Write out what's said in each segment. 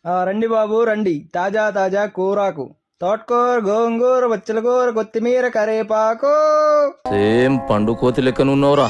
రండి బాబు రండి, తాజా తాజా కూరాకు, తోటకూర, గోంగూర, బచ్చలకూర, కొత్తిమీర, కరేపాకు. సేమ్ పండు కోతి లెక్కనున్నావురా.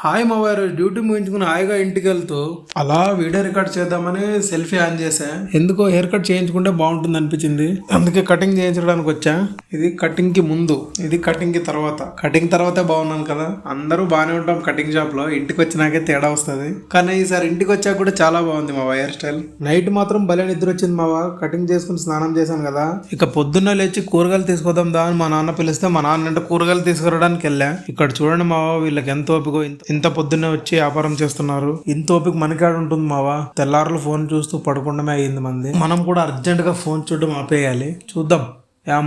హాయ్ మావా, రోజు డ్యూటీ ముగించుకుని హాయిగా ఇంటికి వెళ్తూ అలా వీడియో రికార్డ్ చేద్దామని సెల్ఫీ ఆన్ చేశా. ఎందుకో హెయిర్ కట్ చేయించుకుంటే బాగుంటుంది అనిపించింది, అందుకే కటింగ్ చేయించడానికి వచ్చా. ఇది కటింగ్ కి ముందు, ఇది కటింగ్ కి తర్వాత. కటింగ్ తర్వాతే బాగున్నాను కదా. అందరూ బాగానే ఉంటాం కటింగ్ షాప్ లో, ఇంటికి వచ్చినాకే తేడా వస్తుంది. కానీ ఈసారి ఇంటికి వచ్చాక కూడా చాలా బాగుంది మావా హెయిర్ స్టైల్. నైట్ మాత్రం భలే నిద్ర వచ్చింది మావా. కటింగ్ చేసుకుని స్నానం చేశాను కదా, ఇక పొద్దున్న లేచి కూరగాయలు తీసుకొద్దాం దా అని మా నాన్న పిలిస్తే మా నాన్న అంటే కూరగాయలు తీసుకురావడానికి వెళ్ళా. ఇక్కడ చూడండి మావా, వీళ్ళకి ఎంత ఓపిక, ఇంత పొద్దున్నే వచ్చి వ్యాపారం చేస్తున్నారు. ఇంత ఓపిక మనకాడ ఉంటుంది మావా. తెల్లారులు ఫోన్ చూస్తూ పడుకుండమే అయ్యింది మంది. మనం కూడా అర్జెంట్ గా ఫోన్ చూడడం ఆపేయాలి. చూద్దాం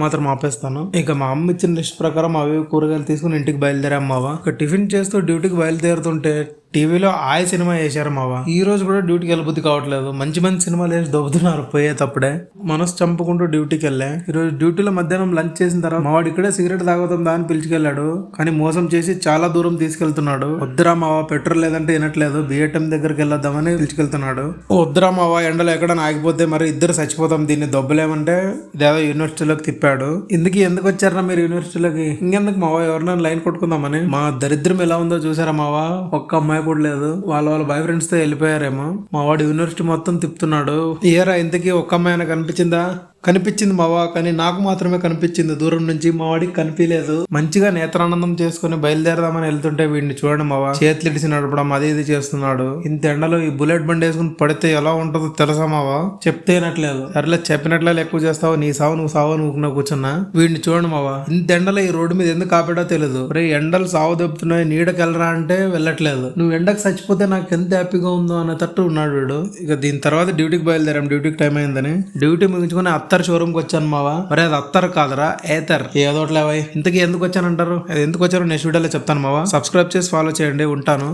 మాత్రం ఆపేస్తాను. ఇక మా అమ్మ ఇచ్చిన లిస్ట్ ప్రకారం అవి కూరగాయలు తీసుకుని ఇంటికి బయలుదేరాం మావా. ఇక టిఫిన్ చేస్తూ డ్యూటీకి బయలుదేరుతుంటే టీవీలో ఆయ్ సినిమా వేశారు మావా. ఈ రోజు కూడా డ్యూటీకి వెళ్ళబుద్ధి కావట్లేదు. మంచి మంచి సినిమాలు వేసి దొబ్బుతున్నారు పోయేటప్పుడే. మనసు చంపుకుంటూ డ్యూటీకి వెళ్ళా. ఈరోజు డ్యూటీలో మధ్యాహ్నం లంచ్ చేసిన తర్వాత మావాడు ఇక్కడే సిగరెట్ తాగుతాం దా అని పిలిచుకెళ్ళాడు. కానీ మోసం చేసి చాలా దూరం తీసుకెళ్తున్నాడు. వద్దురా మావా, పెట్రోల్ లేదంటే వినట్లేదు, బిఏటం దగ్గరికి వెళ్ళొద్దామని పిలిచుకెళ్తున్నాడు. వద్దురా మావా, ఎండలో ఎక్కడ ఆగిపోతే మరి ఇద్దరు చచ్చిపోతాం, దీన్ని దొబ్బలేమంటే ఇదేదో యూనివర్సిటీలోకి తిప్పాడు. ఎందుకు వచ్చారా మీరు యూనివర్సిటీలోకి? ఇంకెందుకు మావా, ఎవరినైనా లైన్ కొట్టుకుందామని. మా దరిద్రం ఎలా ఉందో చూసారా మావా. ఒక్క అమ్మాయి కూడా లేదు. వాళ్ళ బాయ్ ఫ్రెండ్స్ తో వెళ్ళిపోయారేమో. మా వాడు యూనివర్సిటీ మొత్తం తిప్పుతున్నాడు. ఏరా ఇంతకీ ఒక్క అమ్మాయి కనిపించిందా? కనిపించింది మావా, కానీ నాకు మాత్రమే కనిపించింది. దూరం నుంచి మా వాడికి కనిపించలేదు. మంచిగా నేత్రానందం చేసుకుని బయలుదేరదామని వెళ్తుంటే వీడిని చూడండి మావా, చేతులు ఇడిసి నడపడం అది ఇది చేస్తున్నాడు. ఇంత ఎండలో ఈ బుల్లెట్ బండి వేసుకుని పడితే ఎలా ఉంటుందో తెలుసా మావా? చెప్తేనట్లేదు. సర్లే చెప్పినట్లే ఎక్కువ చేస్తావు, నీ సావు నువ్వు కూర్చున్నా. వీడిని చూడండి మావా, ఇంత ఎండలో ఈ రోడ్డు మీద ఎందుకు ఆపాడో తెలియదు. రే ఎండలు సావు దెబ్బతున్నాయి, నీడకి వెళ్ళరా అంటే వెళ్ళట్లేదు. నువ్వు ఎండకు చచ్చిపోతే నాకు ఎంత హ్యాపీగా ఉందో అనే తట్టు ఉన్నాడు వీడు. ఇక దీని తర్వాత డ్యూటీకి బయలుదేరాం. డ్యూటీకి టైం అయిందని డ్యూటీ ముగించుకుని అత్తర్ షోరూమ్కి వచ్చాను మావా. మరి అది అత్తర్ కాదరా, ఏతర్. ఏదోట్లేవా. ఇంతకీ ఎందుకు వచ్చానంటారు? అది ఎందుకు వచ్చారో నెక్స్ట్ వీడియోలో చెప్తాను మావా. సబ్స్క్రైబ్ చేసి ఫాలో చేయండి. ఉంటాను.